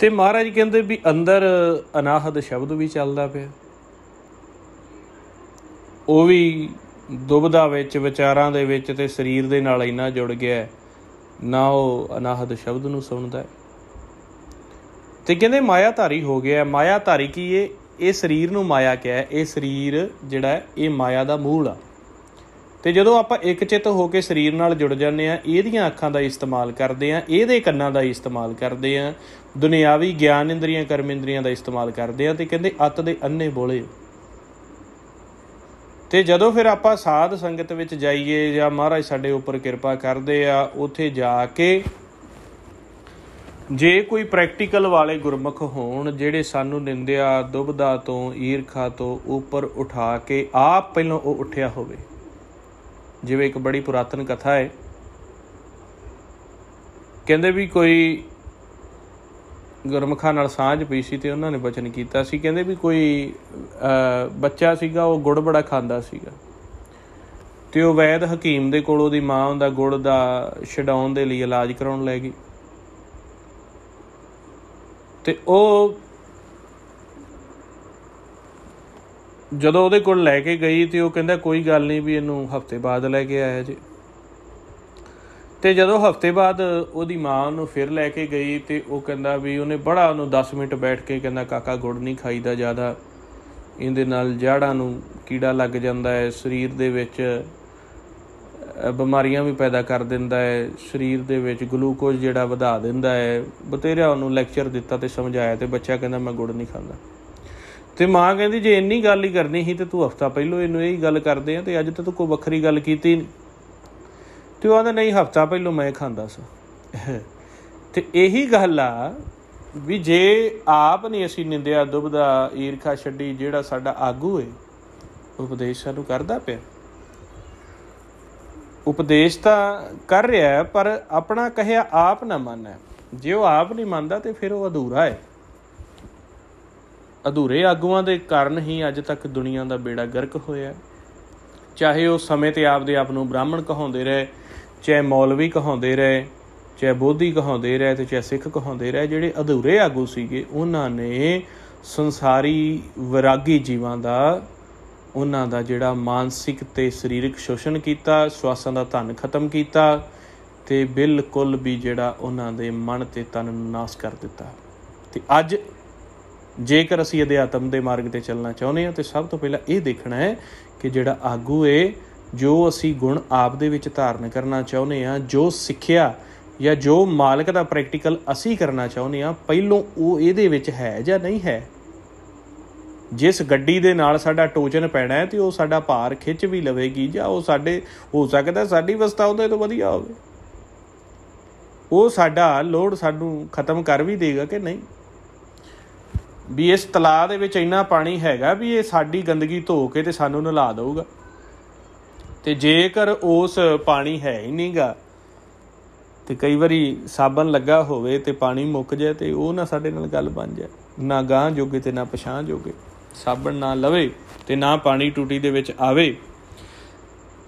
ਤੇ ਮਹਾਰਾਜ ਕਹਿੰਦੇ ਵੀ ਅੰਦਰ ਅਨਾਹਦ ਸ਼ਬਦ ਵੀ ਚੱਲਦਾ ਪਿਆ, ਉਹ ਵੀ ਦੁਬਿਧਾ ਵਿੱਚ, ਵਿਚਾਰਾਂ ਦੇ ਵਿੱਚ, ਤੇ ਸਰੀਰ ਦੇ ਨਾਲ ਇੰਨਾ ਜੁੜ ਗਿਆ ਨਾ ਉਹ ਅਨਾਹਦ ਸ਼ਬਦ ਨੂੰ ਸੁਣਦਾ। ਤੇ ਕਹਿੰਦੇ ਮਾਇਆਧਾਰੀ ਹੋ ਗਿਆ। ਮਾਇਆਧਾਰੀ ਕੀ ਇਹ ਸਰੀਰ ਨੂੰ ਮਾਇਆ ਕਿਹਾ। ਇਹ ਸਰੀਰ ਜਿਹੜਾ ਇਹ ਮਾਇਆ ਦਾ ਮੂਲ ਆ। ਤੇ ਜਦੋਂ ਆਪਾਂ ਇੱਕ ਚਿੱਤ ਹੋ ਕੇ ਸਰੀਰ ਨਾਲ ਜੁੜ ਜਾਂਦੇ ਹਾਂ, ਇਹਦੀਆਂ ਅੱਖਾਂ ਦਾ ਇਸਤੇਮਾਲ ਕਰਦੇ ਹਾਂ, ਇਹਦੇ ਕੰਨਾਂ ਦਾ ਇਸਤੇਮਾਲ ਕਰਦੇ ਹਾਂ, ਦੁਨਿਆਵੀ ਗਿਆਨ ਇੰਦਰੀਆਂ ਕਰਮ ਇੰਦਰੀਆਂ ਦਾ ਇਸਤੇਮਾਲ ਕਰਦੇ ਹਾਂ, ਤੇ ਕਹਿੰਦੇ ਅੱਤ ਦੇ ਅੰਨੇ ਬੋਲੇ। ਤੇ ਜਦੋਂ ਫਿਰ ਆਪਾਂ ਸਾਧ ਸੰਗਤ ਵਿੱਚ ਜਾਈਏ ਜਾਂ ਮਹਾਰਾਜ ਸਾਡੇ ਉੱਪਰ ਕਿਰਪਾ ਕਰਦੇ ਆ, ਉੱਥੇ ਜਾ ਕੇ ਜੇ ਕੋਈ ਪ੍ਰੈਕਟੀਕਲ ਵਾਲੇ ਗੁਰਮੁਖ ਹੋਣ ਜਿਹੜੇ ਸਾਨੂੰ ਨਿੰਦਿਆ ਦੁਬਿਧਾ ਤੋਂ ਈਰਖਾ ਤੋਂ ਉੱਪਰ ਉਠਾ ਕੇ ਆਪ ਪਹਿਲਾਂ ਉਹ ਉੱਠਿਆ ਹੋਵੇ। ਜਿਵੇਂ ਇੱਕ ਬੜੀ ਪੁਰਾਤਨ ਕਥਾ ਹੈ, ਕਹਿੰਦੇ ਵੀ ਕੋਈ ਗੁਰਮੁਖਾਂ ਨਾਲ ਸਾਂਝ ਪਈ ਸੀ ਤੇ ਉਹਨਾਂ ਨੇ ਬਚਨ ਕੀਤਾ ਸੀ। ਕਹਿੰਦੇ ਵੀ ਕੋਈ ਬੱਚਾ ਸੀਗਾ, ਉਹ ਗੁੜ ਬੜਾ ਖਾਂਦਾ ਸੀਗਾ, ਤੇ ਉਹ ਵੈਦ ਹਕੀਮ ਦੇ ਕੋਲ ਉਹਦੀ ਮਾਂ ਉਹਦਾ ਗੁੜ ਦਾ ਛਡਾਉਣ ਦੇ ਲਈ ਇਲਾਜ ਕਰਾਉਣ ਲੈ ਗਈ। ਤੇ ਉਹ ਜਦੋਂ ਉਹਦੇ ਕੋਲ ਲੈ ਕੇ ਗਈ ਤੇ ਉਹ ਕਹਿੰਦਾ ਕੋਈ ਗੱਲ ਨਹੀਂ ਵੀ ਇਹਨੂੰ ਹਫ਼ਤੇ ਬਾਅਦ ਲੈ ਕੇ ਆਇਆ ਜੀ। ਤੇ ਜਦੋਂ ਹਫ਼ਤੇ ਬਾਅਦ ਉਹਦੀ ਮਾਂ ਉਹਨੂੰ ਫਿਰ ਲੈ ਕੇ ਗਈ ਤੇ ਉਹ ਕਹਿੰਦਾ ਵੀ ਉਹਨੇ ਬੜਾ ਉਹਨੂੰ 10 ਮਿੰਟ ਬੈਠ ਕੇ ਕਹਿੰਦਾ ਕਾਕਾ ਗੁੜ ਨਹੀਂ ਖਾਈਦਾ ਜ਼ਿਆਦਾ, ਇਹਦੇ ਨਾਲ ਜਾੜਾਂ ਨੂੰ ਕੀੜਾ ਲੱਗ ਜਾਂਦਾ ਹੈ, ਸਰੀਰ ਦੇ ਵਿੱਚ ਬਿਮਾਰੀਆਂ ਵੀ ਪੈਦਾ ਕਰ ਦਿੰਦਾ ਹੈ, ਸਰੀਰ ਦੇ ਵਿੱਚ ਗਲੂਕੋਜ਼ ਜਿਹੜਾ ਵਧਾ ਦਿੰਦਾ ਹੈ। ਬਥੇਰਾ ਉਹਨੂੰ ਲੈਕਚਰ ਦਿੱਤਾ ਤੇ ਸਮਝਾਇਆ, ਤੇ ਬੱਚਾ ਕਹਿੰਦਾ ਮੈਂ ਗੁੜ ਨਹੀਂ ਖਾਂਦਾ। ਤੇ ਮਾਂ ਕਹਿੰਦੀ ਜੇ ਇੰਨੀ ਗੱਲ ਹੀ ਕਰਨੀ ਸੀ ਤੇ ਤੂੰ ਹਫ਼ਤਾ ਪਹਿਲੋਂ ਇਹਨੂੰ ਇਹੀ ਗੱਲ ਕਰਦੇ ਆ, ਤੇ ਅੱਜ ਤਾਂ ਤੂੰ ਕੋਈ ਵੱਖਰੀ ਗੱਲ ਕੀਤੀ ਨਹੀਂ। ਤੇ ਉਹ ਆਂਦਾ ਨਹੀਂ ਹਫ਼ਤਾ ਪਹਿਲੋਂ ਮੈਂ ਖਾਂਦਾ ਸਾਂ। ਤੇ ਇਹੀ ਗੱਲ ਆ ਵੀ ਜੇ ਆਪ ਨਹੀਂ ਅਸੀਂ ਨਿੰਦਿਆ ਦੁਬਿਧਾ ਈਰਖਾ ਛੱਡੀ, ਜਿਹੜਾ ਸਾਡਾ ਆਗੂ ਹੈ ਉਪਦੇਸ਼ ਸਾਨੂੰ ਕਰਦਾ ਪਿਆ, ਉਪਦੇਸ਼ ਤਾਂ ਕਰ ਰਿਹਾ ਪਰ ਆਪਣਾ ਕਹਿਆ ਆਪ ਨਾ ਮੰਨੈ। ਜੇ ਉਹ ਆਪ ਨਹੀਂ ਮੰਨਦਾ ਤੇ ਫਿਰ ਉਹ ਅਧੂਰਾ ਹੈ। ਅਧੂਰੇ ਆਗੂਆਂ ਦੇ ਕਾਰਨ ਹੀ ਅੱਜ ਤੱਕ ਦੁਨੀਆ ਦਾ ਬੇੜਾ ਗਰਕ ਹੋਇਆ। ਚਾਹੇ ਉਹ ਸਮੇਂ 'ਤੇ ਆਪਦੇ ਆਪ ਨੂੰ ਬ੍ਰਾਹਮਣ ਕਹਾਉਂਦੇ ਰਹੇ, ਚਾਹੇ ਮੌਲਵੀ ਕਹਾਉਂਦੇ ਰਹੇ, ਚਾਹੇ ਬੋਧੀ ਕਹਾਉਂਦੇ ਰਹੇ, ਤੇ ਚਾਹੇ ਸਿੱਖ ਕਹਾਉਂਦੇ ਰਹੇ। ਜਿਹੜੇ ਅਧੂਰੇ ਆਗੂ ਸੀਗੇ ਉਹਨਾਂ ਨੇ ਸੰਸਾਰੀ ਵਿਰਾਗੀ ਜੀਵਾਂ ਦਾ, ਉਹਨਾਂ ਦਾ ਜਿਹੜਾ ਮਾਨਸਿਕ ਅਤੇ ਸਰੀਰਕ ਸ਼ੋਸ਼ਣ ਕੀਤਾ, ਸਵਾਸਾਂ ਦਾ ਧਨ ਖਤਮ ਕੀਤਾ, ਅਤੇ ਬਿਲਕੁਲ ਵੀ ਜਿਹੜਾ ਉਹਨਾਂ ਦੇ ਮਨ ਅਤੇ ਤਨ ਨੂੰ ਨਾਸ਼ ਕਰ ਦਿੱਤਾ। ਅਤੇ ਅੱਜ ਜੇਕਰ ਅਸੀਂ ਅਧਿਆਤਮ ਦੇ ਮਾਰਗ 'ਤੇ ਚੱਲਣਾ ਚਾਹੁੰਦੇ ਹਾਂ ਤਾਂ ਸਭ ਤੋਂ ਪਹਿਲਾਂ ਇਹ ਦੇਖਣਾ ਹੈ ਕਿ ਜਿਹੜਾ ਆਗੂ ਹੈ, ਜੋ ਅਸੀਂ ਗੁਣ ਆਪ ਦੇ ਵਿੱਚ ਧਾਰਨ ਕਰਨਾ ਚਾਹੁੰਦੇ ਹਾਂ, ਜੋ ਸਿੱਖਿਆ ਜਾਂ ਜੋ ਮਾਲਕ ਦਾ ਪ੍ਰੈਕਟੀਕਲ ਅਸੀਂ ਕਰਨਾ ਚਾਹੁੰਦੇ ਹਾਂ, ਪਹਿਲੋਂ ਉਹ ਇਹਦੇ ਵਿੱਚ ਹੈ ਜਾਂ ਨਹੀਂ ਹੈ। ਜਿਸ ਗੱਡੀ ਦੇ ਨਾਲ ਸਾਡਾ ਟੋਚਨ ਪੈਣਾ ਹੈ ਤੇ ਉਹ ਸਾਡਾ ਭਾਰ ਖਿੱਚ ਵੀ ਲਵੇਗੀ, ਜਾਂ ਉਹ ਸਾਡੇ ਹੋ ਸਕਦਾ ਸਾਡੀ ਅਵਸਥਾ ਉਹਦੇ ਤੋਂ ਵਧੀਆ ਹੋਵੇ, ਉਹ ਸਾਡਾ ਲੋਡ ਸਾਨੂੰ ਖਤਮ ਕਰ ਵੀ ਦੇਗਾ ਕਿ ਨਹੀਂ। ਵੀ ਇਸ ਤਲਾਅ ਦੇ ਵਿੱਚ ਇੰਨਾ ਪਾਣੀ ਹੈਗਾ ਵੀ ਇਹ ਸਾਡੀ ਗੰਦਗੀ ਧੋ ਕੇ ਤੇ ਸਾਨੂੰ ਨਲਾ ਦਊਗਾ। ਤੇ ਜੇਕਰ ਉਸ ਪਾਣੀ ਹੈ ਹੀ ਨਹੀਂ ਗਾ, ਤੇ ਕਈ ਵਾਰੀ ਸਾਬਣ ਲੱਗਾ ਹੋਵੇ ਤੇ ਪਾਣੀ ਮੁੱਕ ਜਾਏ ਤੇ ਉਹ ਨਾ ਸਾਡੇ ਨਾਲ ਗੱਲ ਬਣ ਜਾਏ, ਨਾ ਗਾਂਹ ਜੋਗੇ ਤੇ ਨਾ ਪਛਾਂ ਜੋਗੇ। ਸਾਬਣ ਨਾ ਲਵੇ ਤੇ ਨਾ ਪਾਣੀ ਟੂਟੀ ਦੇ ਵਿੱਚ ਆਵੇ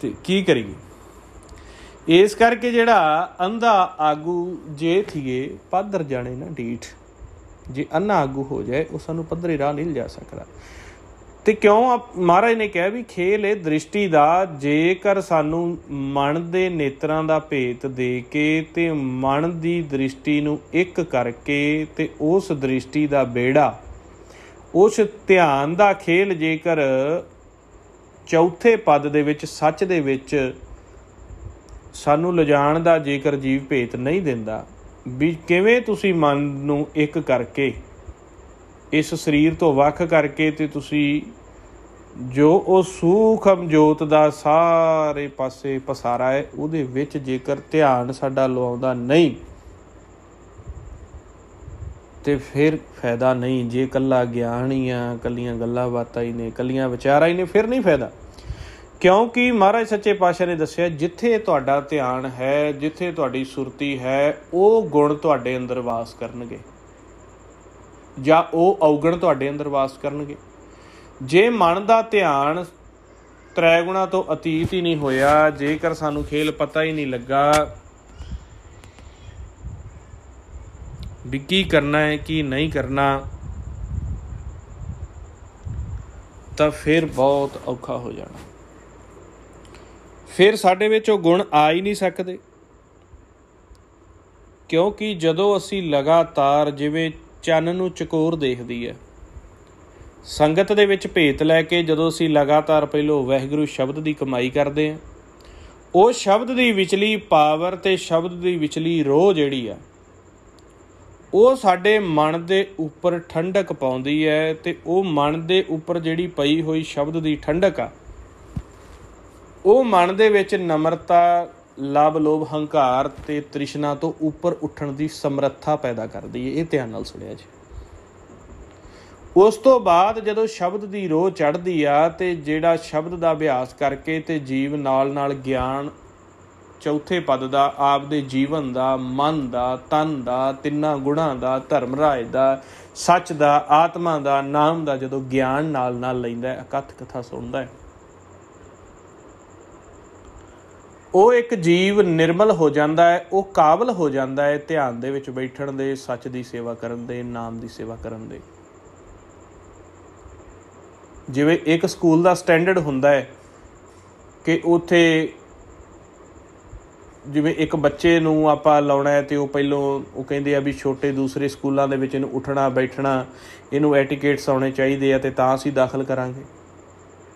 ਤੇ ਕੀ ਕਰੀਏ। ਇਸ ਕਰਕੇ ਜਿਹੜਾ ਅੰਧਾ ਆਗੂ ਜੇ ਥੀਏ ਪਾਦਰ ਜਾਣੇ ਨਾ ਡੀਠ, ਜੇ ਅੰਨਾ ਆਗੂ ਹੋ ਜਾਏ ਉਹ ਸਾਨੂੰ ਪੱਧਰੇ ਰਾਹ ਨਹੀਂ ਲਿਜਾ ਸਕਦਾ। ਤੇ ਕਿਉਂ ਮਹਾਰਾਜ ਨੇ ਕਿਹਾ ਵੀ ਖੇਲ ਇਹ ਦ੍ਰਿਸ਼ਟੀ ਦਾ, ਜੇਕਰ ਸਾਨੂੰ ਮਨ ਦੇ ਨੇਤਰਾਂ ਦਾ ਭੇਤ ਦੇ ਕੇ ਤੇ ਮਨ ਦੀ ਦ੍ਰਿਸ਼ਟੀ ਨੂੰ ਇੱਕ ਕਰਕੇ ਤੇ ਉਸ ਦ੍ਰਿਸ਼ਟੀ ਦਾ ਬੇੜਾ, ਉਸ ਧਿਆਨ ਦਾ ਖੇਲ ਜੇਕਰ ਚੌਥੇ ਪਦ ਦੇ ਵਿੱਚ ਸੱਚ ਦੇ ਵਿੱਚ ਸਾਨੂੰ ਲਿਜਾਣ ਦਾ ਜੇਕਰ ਜੀਵ ਭੇਤ ਨਹੀਂ ਦਿੰਦਾ, ਵੀ ਕਿਵੇਂ ਤੁਸੀਂ ਮਨ ਨੂੰ ਇੱਕ ਕਰਕੇ ਇਸ ਸਰੀਰ ਤੋਂ ਵੱਖ ਕਰਕੇ ਤੇ ਤੁਸੀਂ ਜੋ ਉਹ ਸੂਖਮ ਜੋਤ ਦਾ ਸਾਰੇ ਪਾਸੇ ਪਸਾਰਾ ਹੈ ਉਹਦੇ ਵਿੱਚ ਜੇਕਰ ਧਿਆਨ ਸਾਡਾ ਲਵਾਉਂਦਾ ਨਹੀਂ ਤੇ ਫਿਰ ਫਾਇਦਾ ਨਹੀਂ। ਜੇ ਇਕੱਲਾ ਗਿਆਨ ਹੀ ਆ, ਇਕੱਲੀਆਂ ਗੱਲਾਂ ਬਾਤਾਂ ਹੀ ਨੇ, ਇਕੱਲੀਆਂ ਵਿਚਾਰਾਂ ਹੀ ਨੇ, ਫਿਰ ਨਹੀਂ ਫਾਇਦਾ। ਕਿਉਂਕਿ ਮਹਾਰਾਜ ਸੱਚੇ ਪਾਤਸ਼ਾਹ ਨੇ ਦੱਸਿਆ ਜਿੱਥੇ ਤੁਹਾਡਾ ਧਿਆਨ ਹੈ, ਜਿੱਥੇ ਤੁਹਾਡੀ ਸੁਰਤੀ ਹੈ, ਉਹ ਗੁਣ ਤੁਹਾਡੇ ਅੰਦਰ ਵਾਸ ਕਰਨਗੇ ਜਾਂ ਉਹ ਔਗਣ ਤੁਹਾਡੇ ਅੰਦਰ ਵਾਸ ਕਰਨਗੇ। ਜੇ ਮਨ ਦਾ ਧਿਆਨ ਤ੍ਰੈ ਗੁਣਾ ਤੋਂ ਅਤੀਤ ਹੀ ਨਹੀਂ ਹੋਇਆ, ਜੇਕਰ ਸਾਨੂੰ ਖੇਲ ਪਤਾ ਹੀ ਨਹੀਂ ਲੱਗਾ, ਵੀ ਕੀ ਕਰਨਾ ਹੈ ਕੀ ਨਹੀਂ ਕਰਨਾ, ਤਾਂ ਫਿਰ ਬਹੁਤ ਔਖਾ ਹੋ ਜਾਣਾ। ਫਿਰ ਸਾਡੇ ਵਿੱਚ ਉਹ ਗੁਣ ਆ ਹੀ ਨਹੀਂ ਸਕਦੇ, ਕਿਉਂਕਿ ਜਦੋਂ ਅਸੀਂ ਲਗਾਤਾਰ, ਜਿਵੇਂ ਚੰਨ ਨੂੰ ਚਕੋਰ ਦੇਖਦੀ ਹੈ, ਸੰਗਤ ਦੇ ਵਿੱਚ ਭੇਤ ਲੈ ਕੇ ਜਦੋਂ ਅਸੀਂ ਲਗਾਤਾਰ ਪਹਿਲੋਂ ਵਾਹਿਗੁਰੂ ਸ਼ਬਦ ਦੀ ਕਮਾਈ ਕਰਦੇ ਹਾਂ, ਉਹ ਸ਼ਬਦ ਦੀ ਵਿਚਲੀ ਪਾਵਰ ਅਤੇ ਸ਼ਬਦ ਦੀ ਵਿਚਲੀ ਰੋਹ ਜਿਹੜੀ ਆ, ਉਹ ਸਾਡੇ ਮਨ ਦੇ ਉੱਪਰ ਠੰਡਕ ਪਾਉਂਦੀ ਹੈ। ਅਤੇ ਉਹ ਮਨ ਦੇ ਉੱਪਰ ਜਿਹੜੀ ਪਈ ਹੋਈ ਸ਼ਬਦ ਦੀ ਠੰਡਕ ਆ, ਉਹ ਮਨ ਦੇ ਵਿੱਚ ਨਮਰਤਾ, ਲਵ ਲੋਭ ਹੰਕਾਰ ਅਤੇ ਤ੍ਰਿਸ਼ਨਾ ਤੋਂ ਉੱਪਰ ਉੱਠਣ ਦੀ ਸਮਰੱਥਾ ਪੈਦਾ ਕਰਦੀ ਹੈ। ਇਹ ਧਿਆਨ ਨਾਲ ਸੁਣਿਆ ਜੀ। ਉਸ ਤੋਂ ਬਾਅਦ ਜਦੋਂ ਸ਼ਬਦ ਦੀ ਰੋਹ ਚੜ੍ਹਦੀ ਆ, ਅਤੇ ਜਿਹੜਾ ਸ਼ਬਦ ਦਾ ਅਭਿਆਸ ਕਰਕੇ ਅਤੇ ਜੀਵ ਨਾਲ ਨਾਲ ਗਿਆਨ ਚੌਥੇ ਪਦ ਦਾ, ਆਪਦੇ ਜੀਵਨ ਦਾ, ਮਨ ਦਾ, ਤਨ ਦਾ, ਤਿੰਨਾਂ ਗੁਣਾਂ ਦਾ, ਧਰਮ ਰਾਜ ਦਾ, ਸੱਚ ਦਾ, ਆਤਮਾ ਦਾ, ਨਾਮ ਦਾ ਜਦੋਂ ਗਿਆਨ ਨਾਲ ਨਾਲ ਲੈਂਦਾ, ਅਕਥ ਕਥਾ ਸੁਣਦਾ ਹੈ, ਉਹ ਇੱਕ ਜੀਵ ਨਿਰਮਲ ਹੋ ਜਾਂਦਾ ਹੈ। ਉਹ ਕਾਬਲ ਹੋ ਜਾਂਦਾ ਹੈ ਧਿਆਨ ਦੇ ਵਿੱਚ ਬੈਠਣ ਦੇ, ਸੱਚ ਦੀ ਸੇਵਾ ਕਰਨ ਦੇ, ਨਾਮ ਦੀ ਸੇਵਾ ਕਰਨ ਦੇ। ਜਿਵੇਂ ਇੱਕ ਸਕੂਲ ਦਾ ਸਟੈਂਡਰਡ ਹੁੰਦਾ ਹੈ ਕਿ ਉੱਥੇ ਜਿਵੇਂ ਇੱਕ ਬੱਚੇ ਨੂੰ ਆਪਾਂ ਲਾਉਣਾ ਹੈ, ਅਤੇ ਉਹ ਪਹਿਲੋਂ ਉਹ ਕਹਿੰਦੇ ਆ ਵੀ ਛੋਟੇ ਦੂਸਰੇ ਸਕੂਲਾਂ ਦੇ ਵਿੱਚ ਇਹਨੂੰ ਉੱਠਣਾ ਬੈਠਣਾ, ਇਹਨੂੰ ਐਟੀਕੇਟਸ ਆਉਣੇ ਚਾਹੀਦੇ ਆ, ਅਤੇ ਤਾਂ ਅਸੀਂ ਦਾਖਲ ਕਰਾਂਗੇ।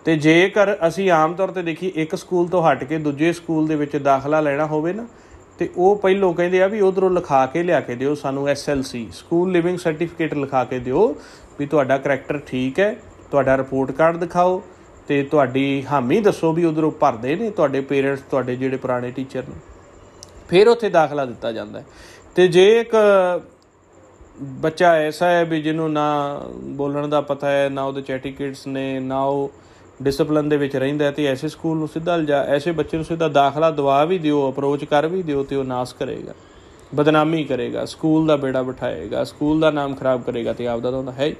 ਅਤੇ ਜੇਕਰ ਅਸੀਂ ਆਮ ਤੌਰ 'ਤੇ ਦੇਖੀਏ, ਇੱਕ ਸਕੂਲ ਤੋਂ ਹਟ ਕੇ ਦੂਜੇ ਸਕੂਲ ਦੇ ਵਿੱਚ ਦਾਖਲਾ ਲੈਣਾ ਹੋਵੇ ਨਾ, ਅਤੇ ਉਹ ਪਹਿਲੋਂ ਕਹਿੰਦੇ ਆ ਵੀ ਉੱਧਰੋਂ ਲਿਖਾ ਕੇ ਲਿਆ ਕੇ ਦਿਓ ਸਾਨੂੰ SLC, ਸਕੂਲ ਲਿਵਿੰਗ ਸਰਟੀਫਿਕੇਟ ਲਿਖਾ ਕੇ ਦਿਓ ਵੀ ਤੁਹਾਡਾ ਕਰੈਕਟਰ ਠੀਕ ਹੈ, ਤੁਹਾਡਾ ਰਿਪੋਰਟ ਕਾਰਡ ਦਿਖਾਓ, ਅਤੇ ਤੁਹਾਡੀ ਹਾਮੀ ਦੱਸੋ ਵੀ ਉੱਧਰੋਂ ਭਰਦੇ ਨੇ ਤੁਹਾਡੇ ਪੇਰੈਂਟਸ, ਤੁਹਾਡੇ ਜਿਹੜੇ ਪੁਰਾਣੇ ਟੀਚਰ ਨੇ। ਫਿਰ ਉੱਥੇ ਦਾਖਲਾ ਦਿੱਤਾ ਜਾਂਦਾ ਹੈ। ਅਤੇ ਜੇ ਇੱਕ ਬੱਚਾ ਐਸਾ ਹੈ ਵੀ ਜਿਹਨੂੰ ਨਾ ਬੋਲਣ ਦਾ ਪਤਾ ਹੈ, ਨਾ ਉਹਦੇ 'ਚ ਐਟੀਕੇਟਸ ਨੇ, ਨਾ ਉਹ ਡਿਸਪਲਿਨ ਦੇ ਵਿੱਚ ਰਹਿੰਦਾ, ਅਤੇ ਐਸੇ ਸਕੂਲ ਨੂੰ ਸਿੱਧਾ ਐਸੇ ਬੱਚੇ ਨੂੰ ਸਿੱਧਾ ਦਾਖਲਾ ਦਵਾ ਵੀ ਦਿਓ, ਅਪਰੋਚ ਕਰ ਵੀ ਦਿਓ, ਅਤੇ ਉਹ ਨਾਸ ਕਰੇਗਾ, ਬਦਨਾਮੀ ਕਰੇਗਾ, ਸਕੂਲ ਦਾ ਬੇੜਾ ਬਿਠਾਏਗਾ, ਸਕੂਲ ਦਾ ਨਾਮ ਖਰਾਬ ਕਰੇਗਾ, ਅਤੇ ਆਪਦਾ ਤਾਂ ਹੁੰਦਾ ਹੈ ਹੀ।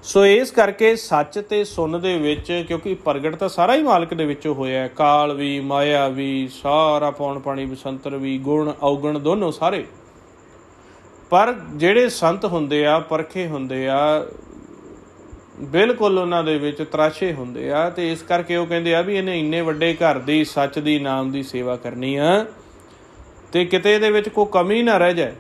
ਸੋ ਇਸ ਕਰਕੇ ਸੱਚ ਅਤੇ ਸੁਣ ਦੇ ਵਿੱਚ, ਕਿਉਂਕਿ ਪ੍ਰਗਟ ਤਾਂ ਸਾਰਾ ਹੀ ਮਾਲਕ ਦੇ ਵਿੱਚੋਂ ਹੋਇਆ, ਕਾਲ ਵੀ, ਮਾਇਆ ਵੀ, ਸਾਰਾ ਪੌਣ ਪਾਣੀ ਬਸੰਤਰ ਵੀ, ਗੁਣ ਔਗਣ ਦੋਨੋਂ ਸਾਰੇ। ਪਰ ਜਿਹੜੇ ਸੰਤ ਹੁੰਦੇ ਆ, ਪਰਖੇ ਹੁੰਦੇ ਆ, ਬਿਲਕੁਲ ਉਹਨਾਂ ਦੇ ਵਿੱਚ ਤਰਾਸ਼ੇ ਹੁੰਦੇ ਆ, ਅਤੇ ਇਸ ਕਰਕੇ ਉਹ ਕਹਿੰਦੇ ਆ ਵੀ ਇਹਨੇ ਇੰਨੇ ਵੱਡੇ ਘਰ ਦੀ, ਸੱਚ ਦੀ, ਨਾਮ ਦੀ ਸੇਵਾ ਕਰਨੀ ਆ, ਅਤੇ ਕਿਤੇ ਇਹਦੇ ਵਿੱਚ ਕੋਈ ਕਮੀ ਨਾ ਰਹਿ ਜਾਏ,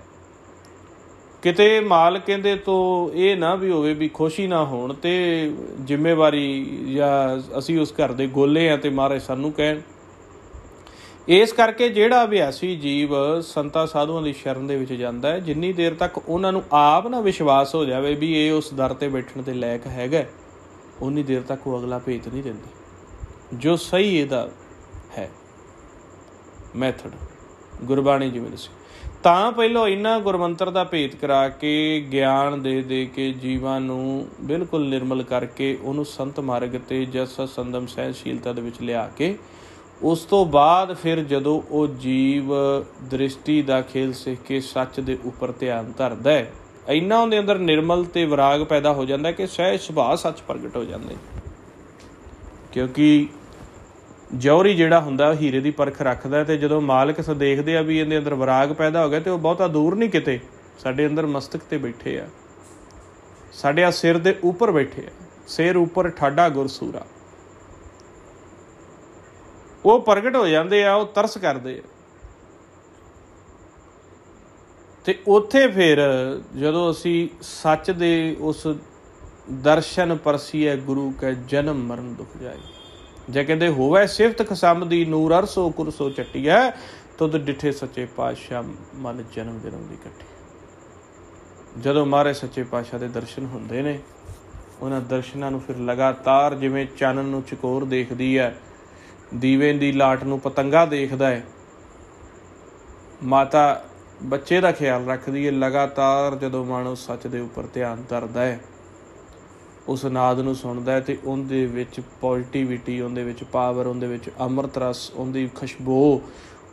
ਕਿਤੇ ਮਾਲਕ ਕਹਿੰਦੇ ਤੋਂ ਇਹ ਨਾ ਵੀ ਹੋਵੇ ਵੀ ਖੁਸ਼ੀ ਨਾ ਹੋਣ, ਅਤੇ ਜ਼ਿੰਮੇਵਾਰੀ ਜਾਂ ਅਸੀਂ ਉਸ ਘਰ ਦੇ ਗੋਲੇ ਹਾਂ ਅਤੇ ਮਹਾਰਾਜ ਸਾਨੂੰ ਕਹਿਣ। ਇਸ ਕਰਕੇ ਜਿਹੜਾ ਅਭਿਆਸੀ ਜੀਵ ਸੰਤਾਂ ਸਾਧੂਆਂ ਦੀ ਸ਼ਰਨ ਦੇ ਵਿੱਚ ਜਾਂਦਾ ਹੈ, ਜਿੰਨੀ ਦੇਰ ਤੱਕ ਉਹਨਾਂ ਨੂੰ ਆਪ ਨਾ ਵਿਸ਼ਵਾਸ ਹੋ ਜਾਵੇ ਵੀ ਇਹ ਉਸ ਦਰ 'ਤੇ ਬੈਠਣ ਦੇ ਲਾਇਕ ਹੈਗਾ, ਉਨੀ ਦੇਰ ਤੱਕ ਉਹ ਅਗਲਾ ਭੇਤ ਨਹੀਂ ਦਿੰਦੇ ਜੋ ਸਹੀ ਇਹਦਾ ਹੈ ਮੈਥਡ, ਗੁਰਬਾਣੀ ਜਿਵੇਂ ਦੱਸੀ। ਤਾਂ ਪਹਿਲਾਂ ਇੰਨਾ ਗੁਰਮੰਤਰ ਦਾ ਭੇਤ ਕਰਾ ਕੇ, ਗਿਆਨ ਦੇ ਕੇ ਜੀਵਾਂ ਨੂੰ ਬਿਲਕੁਲ ਨਿਰਮਲ ਕਰਕੇ, ਉਹਨੂੰ ਸੰਤ ਮਾਰਗ 'ਤੇ ਜਸ ਸੰਦਮ ਸਹਿਨਸ਼ੀਲਤਾ ਦੇ ਵਿੱਚ ਲਿਆ ਕੇ, ਉਸ ਤੋਂ ਬਾਅਦ ਫਿਰ ਜਦੋਂ ਉਹ ਜੀਵ ਦ੍ਰਿਸ਼ਟੀ ਦਾ ਖੇਲ ਸਿੱਖ ਕੇ ਸੱਚ ਦੇ ਉੱਪਰ ਧਿਆਨ ਧਰਦਾ ਹੈ, ਇੰਨਾ ਉਹਦੇ ਅੰਦਰ ਨਿਰਮਲ ਅਤੇ ਵਿਰਾਗ ਪੈਦਾ ਹੋ ਜਾਂਦਾ ਕਿ ਸਹਿਜ ਸੁਭਾਅ ਸੱਚ ਪ੍ਰਗਟ ਹੋ ਜਾਂਦੇ। ਕਿਉਂਕਿ ਜੌਹਰੀ ਜਿਹੜਾ ਹੁੰਦਾ ਉਹ ਹੀਰੇ ਦੀ ਪਰਖ ਰੱਖਦਾ, ਅਤੇ ਜਦੋਂ ਮਾਲਕ ਦੇਖਦੇ ਆ ਵੀ ਇਹਦੇ ਅੰਦਰ ਵਿਰਾਗ ਪੈਦਾ ਹੋ ਗਿਆ, ਅਤੇ ਉਹ ਬਹੁਤਾ ਦੂਰ ਨਹੀਂ ਕਿਤੇ ਸਾਡੇ ਅੰਦਰ ਮਸਤਕ 'ਤੇ ਬੈਠੇ ਆ, ਸਾਡੇ ਆ ਸਿਰ ਦੇ ਉੱਪਰ ਬੈਠੇ ਆ, ਸਿਰ ਉੱਪਰ ਠਾਡਾ ਗੁਰਸੂਰਾ, ਉਹ ਪ੍ਰਗਟ ਹੋ ਜਾਂਦੇ ਆ, ਉਹ ਤਰਸ ਕਰਦੇ ਆ। ਅਤੇ ਉੱਥੇ ਫਿਰ ਜਦੋਂ ਅਸੀਂ ਸੱਚ ਦੇ ਉਸ ਦਰਸ਼ਨ ਪਰਸੀਏ ਗੁਰੂ ਕੈ ਜਨਮ ਮਰਨ ਦੁੱਖ ਜਾਏ, ਜੇ ਕਹਿੰਦੇ ਹੋਵੇ ਸਿਫਤ ਖਸਮ ਦੀ ਨੂਰ ਅਰਸੋ ਕੁਰਸੋ ਚੱਟੀਐ, ਤੁਧ ਡਿਠੇ ਸੱਚੇ ਪਾਤਸ਼ਾਹ ਮਨ ਜਨਮ ਜਨਮ ਦੀ ਕੱਟੀ। ਜਦੋਂ ਮਹਾਰਾਜ ਸੱਚੇ ਪਾਤਸ਼ਾਹ ਦੇ ਦਰਸ਼ਨ ਹੁੰਦੇ ਨੇ, ਉਹਨਾਂ ਦਰਸ਼ਨਾਂ ਨੂੰ ਫਿਰ ਲਗਾਤਾਰ, ਜਿਵੇਂ ਚੰਨ ਨੂੰ ਚਕੋਰ ਦੇਖਦੀ ਹੈ, ਦੀਵੇ ਦੀ ਲਾਟ ਨੂੰ ਪਤੰਗਾ ਦੇਖਦਾ ਹੈ, ਮਾਤਾ ਬੱਚੇ ਦਾ ਖਿਆਲ ਰੱਖਦੀ ਹੈ, ਲਗਾਤਾਰ ਜਦੋਂ ਮਨ ਉਸ ਸੱਚ ਦੇ ਉੱਪਰ ਧਿਆਨ ਧਰਦਾ ਹੈ, ਉਸ ਨਾਦ ਨੂੰ ਸੁਣਦਾ ਹੈ, ਅਤੇ ਉਹਦੇ ਵਿੱਚ ਪੋਜ਼ੀਟਿਵਿਟੀ, ਉਹਦੇ ਵਿੱਚ ਪਾਵਰ, ਉਹਦੇ ਵਿੱਚ ਅੰਮ੍ਰਿਤ ਰਸ, ਉਹਦੀ ਖੁਸ਼ਬੂ,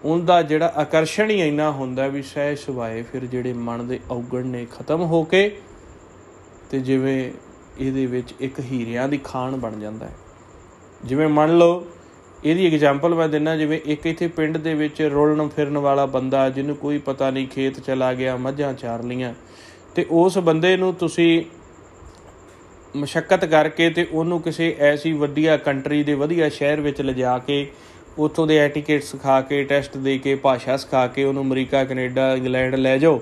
ਉਹਦਾ ਜਿਹੜਾ ਆਕਰਸ਼ਣ ਹੀ ਇੰਨਾ ਹੁੰਦਾ ਵੀ ਸਹਿਜ ਸੁਭਾਏ ਫਿਰ ਜਿਹੜੇ ਮਨ ਦੇ ਔਗਣ ਨੇ ਖਤਮ ਹੋ ਕੇ, ਅਤੇ ਜਿਵੇਂ ਇਹਦੇ ਵਿੱਚ ਇੱਕ ਹੀਰਿਆਂ ਦੀ ਖਾਣ ਬਣ ਜਾਂਦਾ ਹੈ। ਜਿਵੇਂ ਮੰਨ ਲਓ, ਇਹਦੀ ਐਗਜਾਮਪਲ ਮੈਂ ਦਿੰਦਾ, ਜਿਵੇਂ ਇੱਕ ਇੱਥੇ ਪਿੰਡ ਦੇ ਵਿੱਚ ਰੁਲਣ ਫਿਰਨ ਵਾਲਾ ਬੰਦਾ, ਜਿਹਨੂੰ ਕੋਈ ਪਤਾ ਨਹੀਂ, ਖੇਤ ਚਲਾ ਗਿਆ, ਮੱਝਾਂ ਚਾਰ ਲਈਆਂ, ਤੇ ਉਸ ਬੰਦੇ ਨੂੰ ਤੁਸੀਂ ਮਸ਼ੱਕਤ ਕਰਕੇ ਤੇ ਉਹਨੂੰ ਕਿਸੇ ਐਸੀ ਵਧੀਆ ਕੰਟਰੀ ਦੇ ਵਧੀਆ ਸ਼ਹਿਰ ਵਿੱਚ ਲਿਜਾ ਕੇ ਉੱਥੋਂ ਦੇ ਐਟੀਕੇਟ ਸਿਖਾ ਕੇ, ਟੈਸਟ ਦੇ ਕੇ, ਭਾਸ਼ਾ ਸਿਖਾ ਕੇ ਉਹਨੂੰ ਅਮਰੀਕਾ, ਕੈਨੇਡਾ, ਇੰਗਲੈਂਡ ਲੈ ਜਾਓ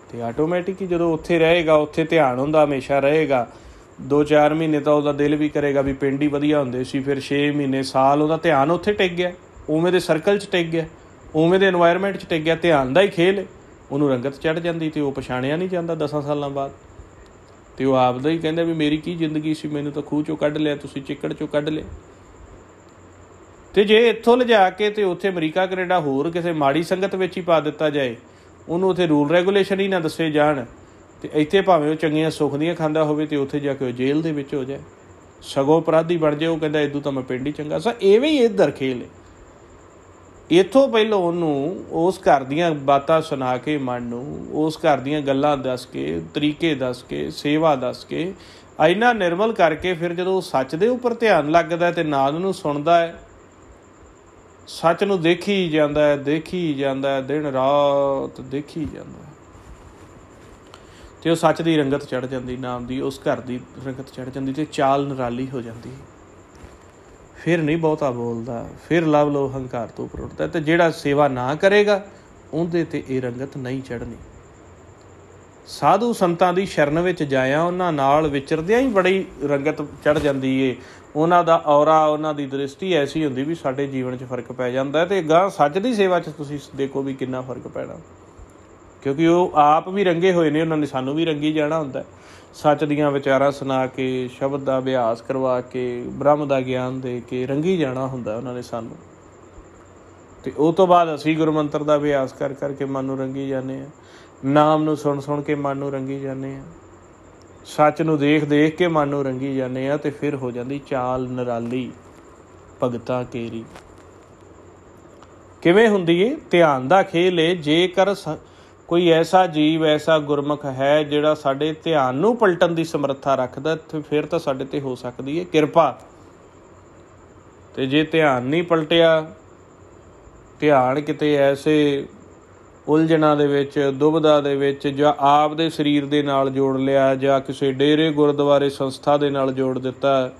ਅਤੇ ਆਟੋਮੈਟਿਕ ਹੀ ਜਦੋਂ ਉੱਥੇ ਰਹੇਗਾ, ਉੱਥੇ ਧਿਆਨ ਹੁੰਦਾ ਹਮੇਸ਼ਾ ਰਹੇਗਾ। 2-4 ਮਹੀਨੇ ਤਾਂ ਉਹਦਾ ਦਿਲ ਵੀ ਕਰੇਗਾ ਵੀ ਪਿੰਡ ਹੀ ਵਧੀਆ ਹੁੰਦੇ ਸੀ, ਫਿਰ 6 ਮਹੀਨੇ, ਸਾਲ ਉਹਦਾ ਧਿਆਨ ਉੱਥੇ ਟਿਕ ਗਿਆ, ਉਵੇਂ ਦੇ ਸਰਕਲ 'ਚ ਟਿਕ ਗਿਆ, ਉਵੇਂ ਦੇ ਇਨਵਾਇਰਮੈਂਟ 'ਚ ਟਿਕ ਗਿਆ। ਧਿਆਨ ਦਾ ਹੀ ਖੇਲ ਹੈ, ਉਹਨੂੰ ਰੰਗਤ ਚੜ੍ਹ ਜਾਂਦੀ ਅਤੇ ਉਹ ਪਛਾਣਿਆ ਨਹੀਂ ਜਾਂਦਾ 10 ਸਾਲਾਂ ਬਾਅਦ। ਅਤੇ ਉਹ ਆਪਦਾ ਹੀ ਕਹਿੰਦਾ ਵੀ ਮੇਰੀ ਕੀ ਜ਼ਿੰਦਗੀ ਸੀ, ਮੈਨੂੰ ਤਾਂ ਖੂਹ 'ਚੋਂ ਕੱਢ ਲਿਆ, ਤੁਸੀਂ ਚਿੱਕੜ 'ਚੋਂ ਕੱਢ ਲਿਆ। ਅਤੇ ਜੇ ਇੱਥੋਂ ਲਿਜਾ ਕੇ ਅਤੇ ਉੱਥੇ ਅਮਰੀਕਾ, ਕੈਨੇਡਾ ਹੋਰ ਕਿਸੇ ਮਾੜੀ ਸੰਗਤ ਵਿੱਚ ਹੀ ਪਾ ਦਿੱਤਾ ਜਾਏ, ਉਹਨੂੰ ਉੱਥੇ ਰੂਲ ਰੈਗੂਲੇਸ਼ਨ ਹੀ ਨਾ ਦੱਸੇ ਜਾਣ, ਅਤੇ ਇੱਥੇ ਭਾਵੇਂ ਉਹ ਚੰਗੀਆਂ ਸੁੱਖ ਦੀਆਂ ਖਾਂਦਾ ਹੋਵੇ ਅਤੇ ਉੱਥੇ ਜਾ ਕੇ ਉਹ ਜੇਲ੍ਹ ਦੇ ਵਿੱਚ ਹੋ ਜਾਏ, ਸਗੋਂ ਅਪਰਾਧੀ ਬਣ ਜਾਏ। ਉਹ ਕਹਿੰਦਾ ਇੱਦੋਂ ਤਾਂ ਮੈਂ ਪਿੰਡ ਹੀ ਚੰਗਾ ਸਾਂ। ਇਵੇਂ ਹੀ ਇੱਧਰ ਖੇਲ ਹੈ। ਇੱਥੋਂ ਪਹਿਲਾਂ ਉਹਨੂੰ ਉਸ ਘਰ ਦੀਆਂ ਬਾਤਾਂ ਸੁਣਾ ਕੇ, ਮਨ ਨੂੰ ਉਸ ਘਰ ਦੀਆਂ ਗੱਲਾਂ ਦੱਸ ਕੇ, ਤਰੀਕੇ ਦੱਸ ਕੇ, ਸੇਵਾ ਦੱਸ ਕੇ, ਇੰਨਾ ਨਿਰਮਲ ਕਰਕੇ ਫਿਰ ਜਦੋਂ ਉਹ ਸੱਚ ਦੇ ਉੱਪਰ ਧਿਆਨ ਲੱਗਦਾ ਅਤੇ ਨਾਦ ਨੂੰ ਸੁਣਦਾ ਹੈ, ਸੱਚ ਨੂੰ ਦੇਖੀ ਜਾਂਦਾ ਹੈ, ਦੇਖੀ ਜਾਂਦਾ ਹੈ, ਦਿਨ ਰਾਤ ਦੇਖੀ ਜਾਂਦਾ ਹੈ, ਅਤੇ ਉਹ ਸੱਚ ਦੀ ਰੰਗਤ ਚੜ੍ਹ ਜਾਂਦੀ, ਨਾਮ ਦੀ ਉਸ ਘਰ ਦੀ ਰੰਗਤ ਚੜ੍ਹ ਜਾਂਦੀ ਅਤੇ ਚਾਲ ਨਿਰਾਲੀ ਹੋ ਜਾਂਦੀ। ਫਿਰ ਨਹੀਂ ਬਹੁਤਾ ਬੋਲਦਾ, ਫਿਰ ਲਵ ਲੋਭ ਹੰਕਾਰ ਤੋਂ ਉੱਪਰ ਉੱਠਦਾ। ਅਤੇ ਜਿਹੜਾ ਸੇਵਾ ਨਾ ਕਰੇਗਾ ਉਹਦੇ 'ਤੇ ਇਹ ਰੰਗਤ ਨਹੀਂ ਚੜ੍ਹਨੀ। ਸਾਧੂ ਸੰਤਾਂ ਦੀ ਸ਼ਰਨ ਵਿੱਚ ਜਾਇਆ, ਉਹਨਾਂ ਨਾਲ ਵਿਚਰਦਿਆਂ ਹੀ ਬੜੀ ਰੰਗਤ ਚੜ੍ਹ ਜਾਂਦੀ ਏ। ਉਹਨਾਂ ਦਾ ਔਰਾ, ਉਹਨਾਂ ਦੀ ਦ੍ਰਿਸ਼ਟੀ ਐਸੀ ਹੁੰਦੀ ਵੀ ਸਾਡੇ ਜੀਵਨ 'ਚ ਫਰਕ ਪੈ ਜਾਂਦਾ। ਅਤੇ ਗਾਂ ਸੱਚ ਦੀ ਸੇਵਾ 'ਚ ਤੁਸੀਂ ਦੇਖੋ ਵੀ ਕਿੰਨਾ ਫਰਕ ਪੈਣਾ, ਕਿਉਂਕਿ ਉਹ ਆਪ ਵੀ ਰੰਗੇ ਹੋਏ ਨੇ, ਉਹਨਾਂ ਨੇ ਸਾਨੂੰ ਵੀ ਰੰਗੀ ਜਾਣਾ ਹੁੰਦਾ। ਸੱਚ ਦੀਆਂ ਵਿਚਾਰਾਂ ਸੁਣਾ ਕੇ, ਸ਼ਬਦ ਦਾ ਅਭਿਆਸ ਕਰਵਾ ਕੇ, ਬ੍ਰਹਮ ਦਾ ਗਿਆਨ ਦੇ ਕੇ ਰੰਗੀ ਜਾਣਾ ਹੁੰਦਾ ਉਹਨਾਂ ਨੇ ਸਾਨੂੰ। ਅਤੇ ਉਹ ਤੋਂ ਬਾਅਦ ਅਸੀਂ ਗੁਰੂ ਮੰਤਰ ਦਾ ਅਭਿਆਸ ਕਰ ਕਰਕੇ ਮਨ ਨੂੰ ਰੰਗੀ ਜਾਂਦੇ ਹਾਂ, ਨਾਮ ਨੂੰ ਸੁਣ ਸੁਣ ਕੇ ਮਨ ਨੂੰ ਰੰਗੀ ਜਾਂਦੇ ਹਾਂ, ਸੱਚ ਨੂੰ ਦੇਖ ਦੇਖ ਕੇ ਮਨ ਨੂੰ ਰੰਗੀ ਜਾਂਦੇ ਹਾਂ, ਅਤੇ ਫਿਰ ਹੋ ਜਾਂਦੀ ਚਾਲ ਨਿਰਾਲੀ ਭਗਤਾਂ ਕੇਰੀ। ਕਿਵੇਂ ਹੁੰਦੀ ਏ? ਧਿਆਨ ਦਾ ਖੇਲ ਏ। ਜੇਕਰ ਕੋਈ ਐਸਾ ਜੀਵ, ਐਸਾ ਗੁਰਮੁਖ ਹੈ ਜਿਹੜਾ ਸਾਡੇ ਧਿਆਨ ਨੂੰ ਪਲਟਣ ਦੀ ਸਮਰੱਥਾ ਰੱਖਦਾ, ਅਤੇ ਫਿਰ ਤਾਂ ਸਾਡੇ 'ਤੇ ਹੋ ਸਕਦੀ ਹੈ ਕਿਰਪਾ। ਅਤੇ ਜੇ ਧਿਆਨ ਨਹੀਂ ਪਲਟਿਆ, ਧਿਆਨ ਕਿਤੇ ਐਸੇ ਉਲਝਣਾਂ ਦੇ ਵਿੱਚ, ਦੁਬਿਧਾ ਦੇ ਵਿੱਚ, ਜਾਂ ਆਪ ਦੇ ਸਰੀਰ ਦੇ ਨਾਲ ਜੋੜ ਲਿਆ, ਜਾਂ ਕਿਸੇ ਡੇਰੇ, ਗੁਰਦੁਆਰੇ, ਸੰਸਥਾ ਦੇ ਨਾਲ ਜੋੜ ਦਿੱਤਾ,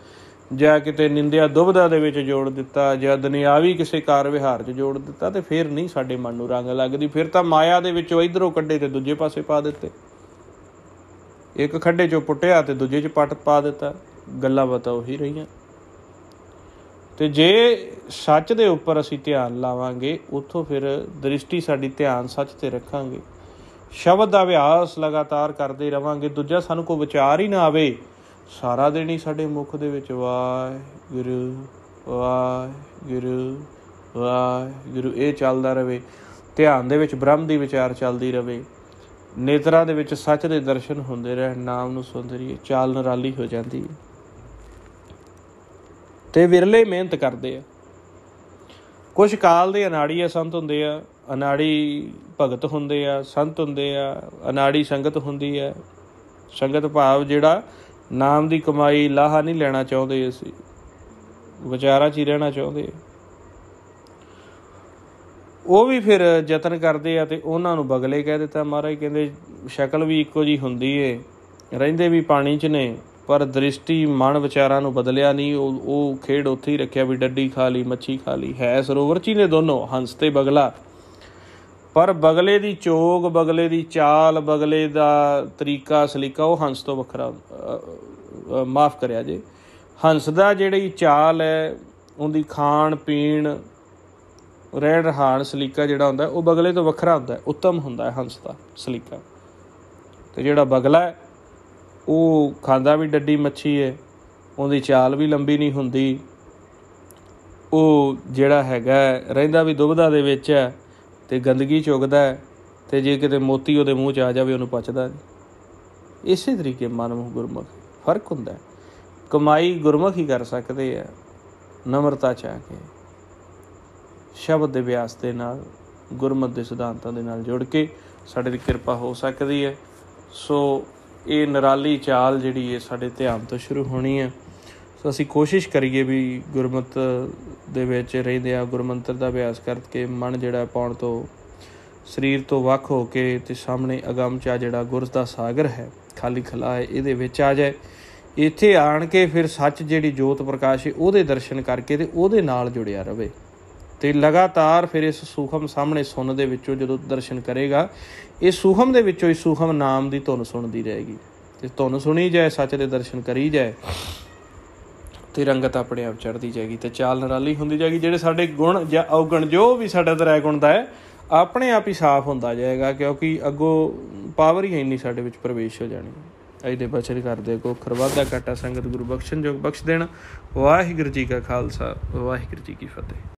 ਜਾਂ ਕਿਤੇ ਨਿੰਦਿਆ ਦੁਬਿਧਾ ਦੇ ਵਿੱਚ ਜੋੜ ਦਿੱਤਾ, ਜਾਂ ਦੁਨਿਆਵੀ ਕਿਸੇ ਕਾਰ ਵਿਹਾਰ 'ਚ ਜੋੜ ਦਿੱਤਾ, ਅਤੇ ਫਿਰ ਨਹੀਂ ਸਾਡੇ ਮਨ ਨੂੰ ਰੰਗ ਲੱਗਦੀ। ਫਿਰ ਤਾਂ ਮਾਇਆ ਦੇ ਵਿੱਚੋਂ ਇੱਧਰੋਂ ਕੱਢੇ ਅਤੇ ਦੂਜੇ ਪਾਸੇ ਪਾ ਦਿੱਤੇ, ਇੱਕ ਖੱਡੇ 'ਚੋਂ ਪੁੱਟਿਆ ਅਤੇ ਦੂਜੇ 'ਚ ਪੱਟ ਪਾ ਦਿੱਤਾ, ਗੱਲਾਂ ਬਾਤਾਂ ਉਹੀ ਰਹੀਆਂ। ਅਤੇ ਜੇ ਸੱਚ ਦੇ ਉੱਪਰ ਅਸੀਂ ਧਿਆਨ ਲਾਵਾਂਗੇ, ਉੱਥੋਂ ਫਿਰ ਦ੍ਰਿਸ਼ਟੀ ਸਾਡੀ ਧਿਆਨ ਸੱਚ 'ਤੇ ਰੱਖਾਂਗੇ, ਸ਼ਬਦ ਦਾ ਅਭਿਆਸ ਲਗਾਤਾਰ ਕਰਦੇ ਰਹਾਂਗੇ, ਦੂਜਾ ਸਾਨੂੰ ਕੋਈ ਵਿਚਾਰ ਹੀ ਨਾ ਆਵੇ, ਸਾਰਾ ਦਿਨ ਹੀ ਸਾਡੇ ਮੁੱਖ ਦੇ ਵਿੱਚ ਵਾਹਿਗੁਰੂ ਵਾਹਿਗੁਰੂ ਵਾਹਿਗੁਰੂ ਇਹ ਚੱਲਦਾ ਰਹੇ, ਧਿਆਨ ਦੇ ਵਿੱਚ ਬ੍ਰਹਮ ਦੀ ਵਿਚਾਰ ਚੱਲਦੀ ਰਹੇ, ਨੇਤਰਾਂ ਦੇ ਵਿੱਚ ਸੱਚ ਦੇ ਦਰਸ਼ਨ ਹੁੰਦੇ ਰਹਿਣ, ਨਾਮ ਨੂੰ ਸੁਣਦੇ ਰਹੀਏ, ਚਾਲ ਨਿਰਾਲੀ ਹੋ ਜਾਂਦੀ ਹੈ। ਅਤੇ ਵਿਰਲੇ ਮਿਹਨਤ ਕਰਦੇ ਆ। ਕੁਛ ਕਾਲ ਦੇ ਅਨਾੜੀ ਸੰਤ ਹੁੰਦੇ ਆ, ਅਨਾੜੀ ਭਗਤ ਹੁੰਦੇ ਆ, ਸੰਤ ਹੁੰਦੇ ਆ, ਅਨਾੜੀ ਸੰਗਤ ਹੁੰਦੀ ਹੈ। ਸੰਗਤ ਭਾਵ ਜਿਹੜਾ ਨਾਮ ਦੀ ਕਮਾਈ, ਲਾਹਾ ਨਹੀਂ ਲੈਣਾ ਚਾਹੁੰਦੇ, ਅਸੀਂ ਵਿਚਾਰਾਂ 'ਚ ਹੀ ਰਹਿਣਾ ਚਾਹੁੰਦੇ। ਉਹ ਵੀ ਫਿਰ ਯਤਨ ਕਰਦੇ ਆ, ਅਤੇ ਉਹਨਾਂ ਨੂੰ ਬਗਲੇ ਕਹਿ ਦਿੱਤਾ। ਮਹਾਰਾਜ ਕਹਿੰਦੇ ਸ਼ਕਲ ਵੀ ਇੱਕੋ ਜਿਹੀ ਹੁੰਦੀ ਏ, ਰਹਿੰਦੇ ਵੀ ਪਾਣੀ 'ਚ ਨੇ, ਪਰ ਦ੍ਰਿਸ਼ਟੀ ਮਨ ਵਿਚਾਰਾਂ ਨੂੰ ਬਦਲਿਆ ਨਹੀਂ। ਉਹ ਖੇਡ ਉੱਥੇ ਹੀ ਰੱਖਿਆ ਵੀ ਡੱਡੀ ਖਾ ਲਈ, ਮੱਛੀ ਖਾ ਲਈ, ਹੈ ਸਰੋਵਰ 'ਚ ਹੀ ਨੇ ਦੋਨੋਂ, ਹੰਸ ਅਤੇ ਬਗਲਾ। ਪਰ ਬਗਲੇ ਦੀ ਚੋਗ, ਬਗਲੇ ਦੀ ਚਾਲ, ਬਗਲੇ ਦਾ ਤਰੀਕਾ ਸਲੀਕਾ ਉਹ ਹੰਸ ਤੋਂ ਵੱਖਰਾ, ਮਾਫ਼ ਕਰਿਆ ਜੇ, ਹੰਸ ਦਾ ਜਿਹੜੀ ਚਾਲ ਹੈ, ਉਹਦੀ ਖਾਣ ਪੀਣ, ਰਹਿਣ ਰਹਾਣ, ਸਲੀਕਾ ਜਿਹੜਾ ਹੁੰਦਾ ਉਹ ਬਗਲੇ ਤੋਂ ਵੱਖਰਾ ਹੁੰਦਾ, ਉੱਤਮ ਹੁੰਦਾ ਹੈ ਹੰਸ ਦਾ ਸਲੀਕਾ। ਅਤੇ ਜਿਹੜਾ ਬਗਲਾ ਹੈ ਉਹ ਖਾਂਦਾ ਵੀ ਡੱਡੀ ਮੱਛੀ ਹੈ, ਉਹਦੀ ਚਾਲ ਵੀ ਲੰਬੀ ਨਹੀਂ ਹੁੰਦੀ, ਉਹ ਜਿਹੜਾ ਹੈਗਾ ਰਹਿੰਦਾ ਵੀ ਦੁਬਿਧਾ ਦੇ ਵਿੱਚ ਹੈ, ਅਤੇ ਗੰਦਗੀ ਚੁਗਦਾ ਹੈ, ਅਤੇ ਜੇ ਕਿਤੇ ਮੋਤੀ ਉਹਦੇ ਮੂੰਹ 'ਚ ਆ ਜਾਵੇ ਉਹਨੂੰ ਪਚਦਾ ਨਹੀਂ। ਇਸੇ ਤਰੀਕੇ ਮਨਮੁਖ ਗੁਰਮੁਖ ਫਰਕ ਹੁੰਦਾ। ਕਮਾਈ ਗੁਰਮੁਖ ਹੀ ਕਰ ਸਕਦੇ ਆ, ਨਮਰਤਾ 'ਚ ਆ ਕੇ, ਸ਼ਬਦ ਦੇ ਅਭਿਆਸ ਦੇ ਨਾਲ, ਗੁਰਮਤਿ ਦੇ ਸਿਧਾਂਤਾਂ ਦੇ ਨਾਲ ਜੁੜ ਕੇ ਸਾਡੇ 'ਤੇ ਕਿਰਪਾ ਹੋ ਸਕਦੀ ਹੈ। ਸੋ ਇਹ ਨਿਰਾਲੀ ਚਾਲ ਜਿਹੜੀ ਹੈ ਸਾਡੇ ਧਿਆਨ ਤੋਂ ਸ਼ੁਰੂ ਹੋਣੀ ਹੈ। ਸੋ ਅਸੀਂ ਕੋਸ਼ਿਸ਼ ਕਰੀਏ ਵੀ ਗੁਰਮਤਿ ਦੇ ਵਿੱਚ ਰਹਿੰਦੇ ਆ, ਗੁਰਮੰਤਰ ਦਾ ਅਭਿਆਸ ਕਰਕੇ ਮਨ ਜਿਹੜਾ ਪਾਉਣ ਤੋਂ ਸਰੀਰ ਤੋਂ ਵੱਖ ਹੋ ਕੇ ਅਤੇ ਸਾਹਮਣੇ ਅਗੰਮ 'ਚ ਆ ਜਿਹੜਾ ਗੁਰਸ ਦਾ ਸਾਗਰ ਹੈ, ਖਾਲੀ ਖਲਾ ਹੈ, ਇਹਦੇ ਵਿੱਚ ਆ ਜਾਏ। ਇੱਥੇ ਆਣ ਕੇ ਫਿਰ ਸੱਚ ਜਿਹੜੀ ਜੋਤ ਪ੍ਰਕਾਸ਼ ਹੈ ਉਹਦੇ ਦਰਸ਼ਨ ਕਰਕੇ ਅਤੇ ਉਹਦੇ ਨਾਲ ਜੁੜਿਆ ਰਹੇ ਅਤੇ ਲਗਾਤਾਰ ਫਿਰ ਇਸ ਸੂਖਮ ਸਾਹਮਣੇ ਸੁਣ ਦੇ ਵਿੱਚੋਂ ਜਦੋਂ ਦਰਸ਼ਨ ਕਰੇਗਾ, ਇਹ ਸੂਖਮ ਦੇ ਵਿੱਚੋਂ ਹੀ ਸੂਖਮ ਨਾਮ ਦੀ ਧੁਨ ਸੁਣਦੀ ਰਹੇਗੀ ਅਤੇ ਧੁਨ ਸੁਣੀ ਜਾਏ, ਸੱਚ ਦੇ ਦਰਸ਼ਨ ਕਰੀ ਜਾਏ ਅਤੇ ਰੰਗਤ ਆਪਣੇ ਆਪ ਚੜ੍ਹਦੀ ਜਾਏਗੀ ਅਤੇ ਚਾਲ ਨਿਰਾਲੀ ਹੁੰਦੀ ਜਾਏਗੀ। ਜਿਹੜੇ ਸਾਡੇ ਗੁਣ ਜਾਂ ਔਗਣ ਜੋ ਵੀ ਸਾਡਾ ਦਰੈ ਗੁਣ ਦਾ ਹੈ ਆਪਣੇ ਆਪ ਹੀ ਸਾਫ਼ ਹੁੰਦਾ ਜਾਏਗਾ, ਕਿਉਂਕਿ ਅੱਗੋਂ ਪਾਵਰ ਹੀ ਇੰਨੀ ਸਾਡੇ ਵਿੱਚ ਪ੍ਰਵੇਸ਼ ਹੋ ਜਾਣੀ। ਅੱਜ ਦੇ ਬਚਨ ਕਰਦੇ ਕੋ ਖਰਵਾਦਾ ਘਾਟਾ ਸੰਗਤ ਗੁਰੂ ਬਖਸ਼ਣ ਜੋਗ ਬਖਸ਼ ਦੇਣ। ਵਾਹਿਗੁਰੂ ਜੀ ਕਾ ਖਾਲਸਾ, ਵਾਹਿਗੁਰੂ ਜੀ ਕੀ ਫਤਿਹ।